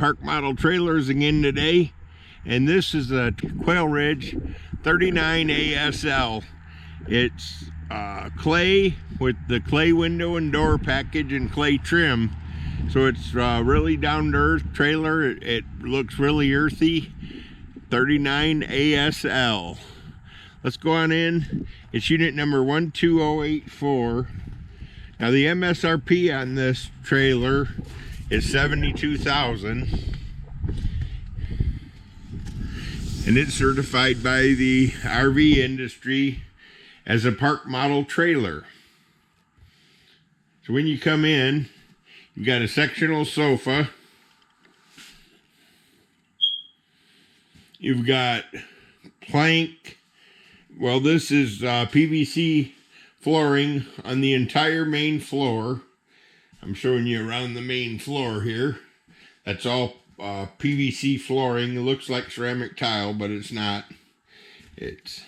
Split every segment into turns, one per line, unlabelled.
Park Model Trailers again today, and this is a Quailridge 39ASL. It's clay with the clay window and door package and clay trim, so it's really down to earth trailer. It looks really earthy. 39ASL. Let's go on in. It's unit number 12084. Now the MSRP on this trailer is $72,000, and it's certified by the RV industry as a park model trailer. So when you come in, you got a sectional sofa, you've got plank. Well, this is PVC flooring on the entire main floor. I'm showing you around the main floor here. That's all PVC flooring. It looks like ceramic tile, but it's not. It's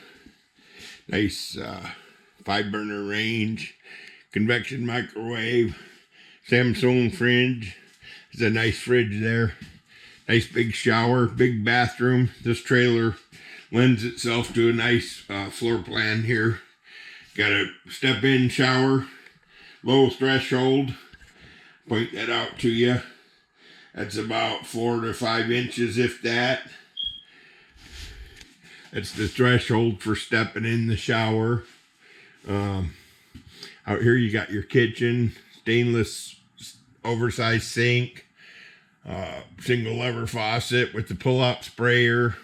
nice 5-burner range, convection microwave, Samsung fridge. There's a nice fridge there. Nice big shower, big bathroom. This trailer lends itself to a nice floor plan here. Got a step-in shower, low threshold. Point that out to you. That's about 4 to 5 inches, if that. That's the threshold for stepping in the shower. Out here you got your kitchen, stainless oversized sink, single lever faucet with the pull-out sprayer,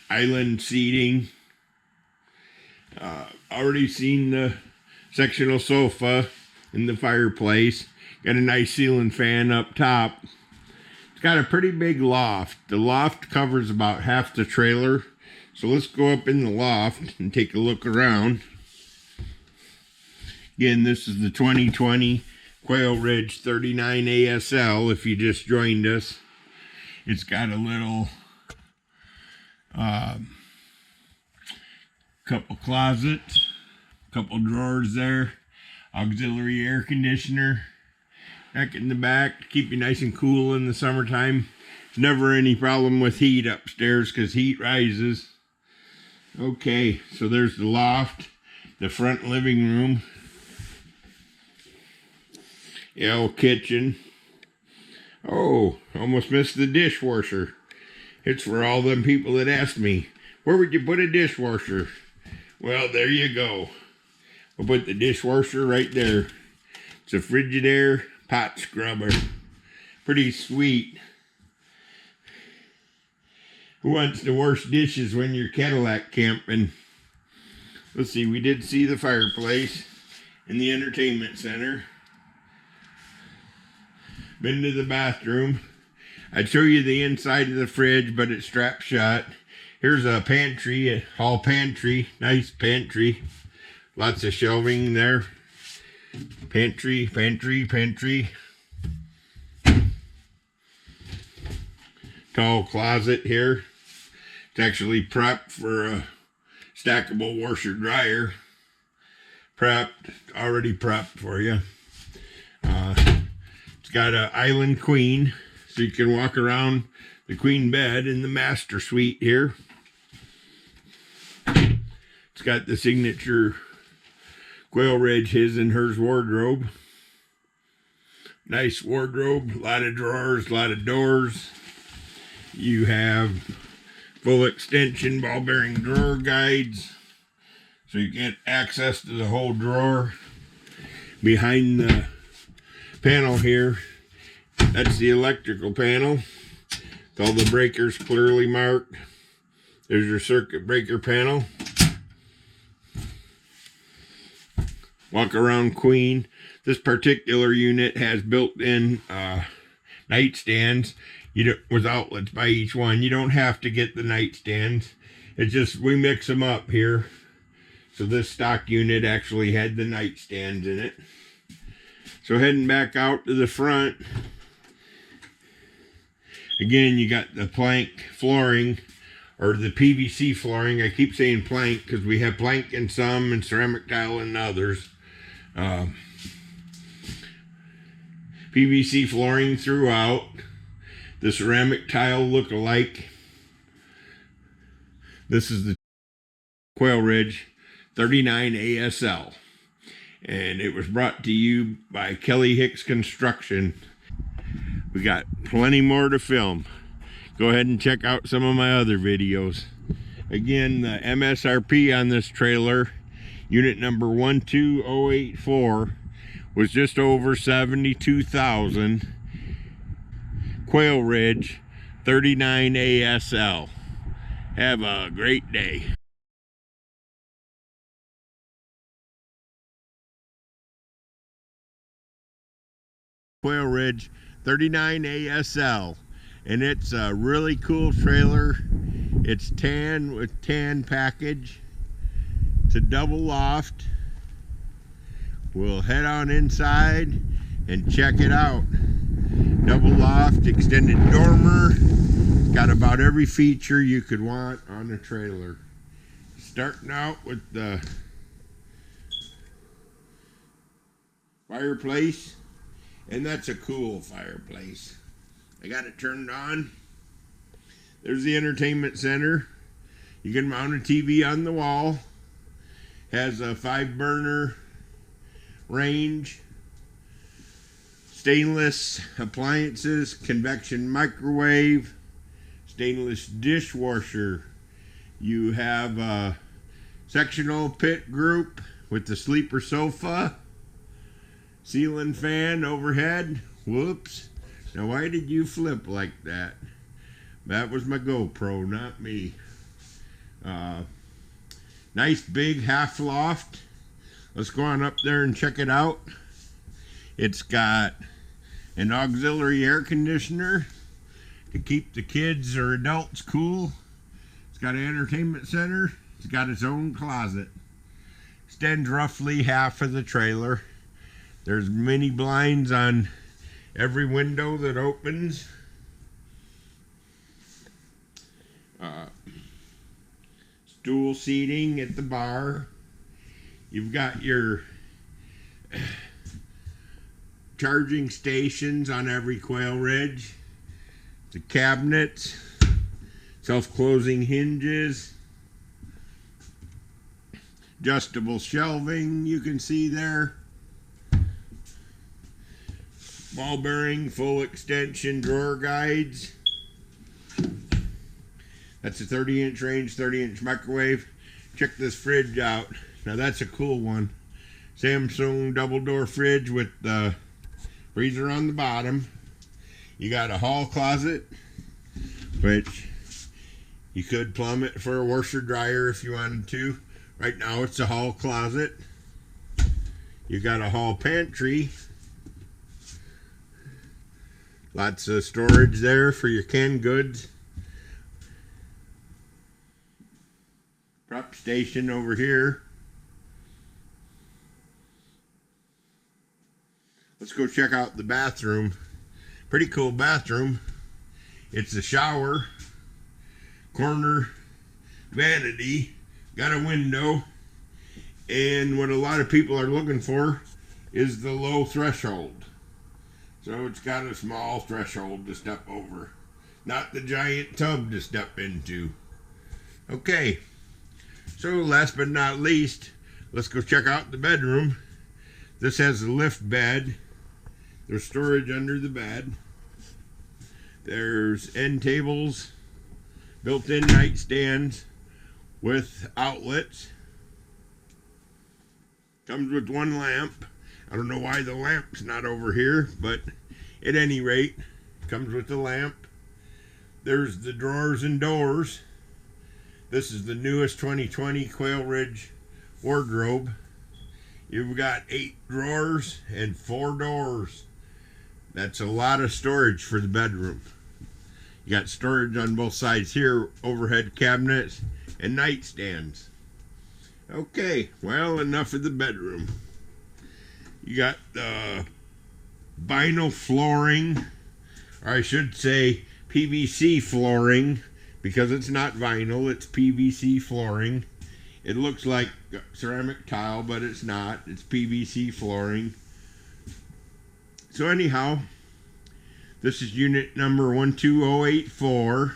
island seating. Already seen the sectional sofa in the fireplace. Got a nice ceiling fan up top. It's got a pretty big loft. The loft covers about half the trailer. So let's go up in the loft and take a look around. Again, this is the 2020 Quailridge 39ASL, if you just joined us. It's got a little couple closets, couple drawers there, auxiliary air conditioner, back in the back to keep you nice and cool in the summertime. There's never any problem with heat upstairs because heat rises. Okay, so there's the loft, the front living room, kitchen. Oh, almost missed the dishwasher. It's for all them people that asked me, where would you put a dishwasher? Well, there you go. We'll put the dishwasher right there. It's a Frigidaire pot scrubber. Pretty sweet. Who wants to wash dishes when you're Cadillac camping? Let's see, we did see the fireplace in the entertainment center. Been to the bathroom. I'd show you the inside of the fridge, but it's strapped shut. Here's a pantry, a hall pantry, nice pantry. Lots of shelving there. Pantry. Tall closet here. It's actually prepped for a stackable washer dryer. Already prepped for you. It's got an island queen, so you can walk around the queen bed in the master suite here. It's got the signature Quailridge his and hers wardrobe. Nice wardrobe, a lot of drawers, a lot of doors. You have full extension ball bearing drawer guides, so you get access to the whole drawer. Behind the panel here, that's the electrical panel with all the breakers clearly marked. There's your circuit breaker panel. Walk around queen. This particular unit has built-in nightstands with outlets by each one. You don't have to get the nightstands. It's just we mix them up here. So this stock unit actually had the nightstands in it. So heading back out to the front. Again, you got the plank flooring, or the PVC flooring. I keep saying plank because we have plank in some and ceramic tile in others. PVC flooring throughout. The ceramic tile look-alike. This is the Quailridge 39ASL. And it was brought to you by Kelly Hicks Construction. We got plenty more to film. Go ahead and check out some of my other videos. Again, the MSRP on this trailer, unit number 12084, was just over $72,000. Quailridge 39ASL. Have a great day. Quailridge 39ASL, and it's a really cool trailer. It's tan with tan package. It's a double loft. We'll head on inside and check it out. Double loft, extended dormer. Got about every feature you could want on a trailer. Starting out with the fireplace. And that's a cool fireplace. I got it turned on. There's the entertainment center. You can mount a TV on the wall. Has a 5-burner range. Stainless appliances, convection microwave, stainless dishwasher. You have a sectional pit group with the sleeper sofa. Ceiling fan overhead. Whoops. Now why did you flip like that? That was my GoPro, not me. Nice big half loft. Let's go on up there and check it out. It's got an auxiliary air conditioner to keep the kids or adults cool. It's got an entertainment center. It's got its own closet. Extends roughly half of the trailer. There's mini blinds on every window that opens. Stool seating at the bar. You've got your charging stations on every Quailridge. The cabinets, self-closing hinges, adjustable shelving you can see there. Ball bearing, full extension drawer guides. That's a 30-inch range, 30-inch microwave. Check this fridge out. Now that's a cool one. Samsung double door fridge with the freezer on the bottom. You got a hall closet, which you could plumb it for a washer dryer if you wanted to. Right now it's a hall closet. You got a hall pantry. Lots of storage there for your canned goods. Prop station over here. Let's go check out the bathroom. Pretty cool bathroom. It's a shower, corner vanity, got a window, and what a lot of people are looking for is the low threshold. So it's got a small threshold to step over, not the giant tub to step into. Okay, so last but not least, let's go check out the bedroom. This has a lift bed. There's storage under the bed. There's end tables, built-in nightstands with outlets. Comes with one lamp. I don't know why the lamp's not over here, but at any rate, comes with the lamp. There's the drawers and doors. This is the newest 2020 Quailridge wardrobe. You've got 8 drawers and 4 doors. That's a lot of storage for the bedroom. You got storage on both sides here, overhead cabinets and nightstands. Okay, well, enough of the bedroom. You got vinyl flooring, or I should say PVC flooring, because it's not vinyl, it's PVC flooring. It looks like ceramic tile, but it's not. It's PVC flooring. So anyhow, this is unit number 12084,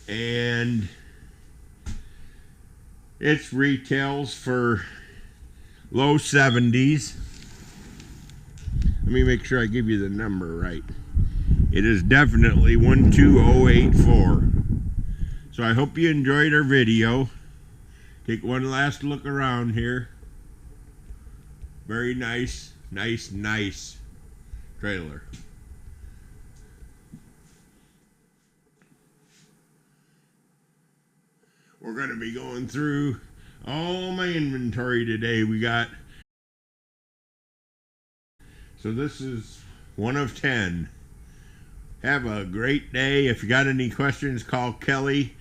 and it retails for low 70s. Let me make sure I give you the number right. It is definitely 12084. So I hope you enjoyed our video. Take one last look around here. Very nice trailer. We're going to be going through all my inventory today. So this is one of 10. Have a great day. If you got any questions, call Kelly.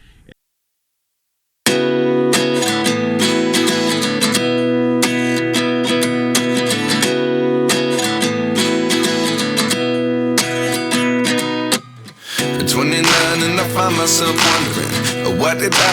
At 29 and I find myself wondering, what did I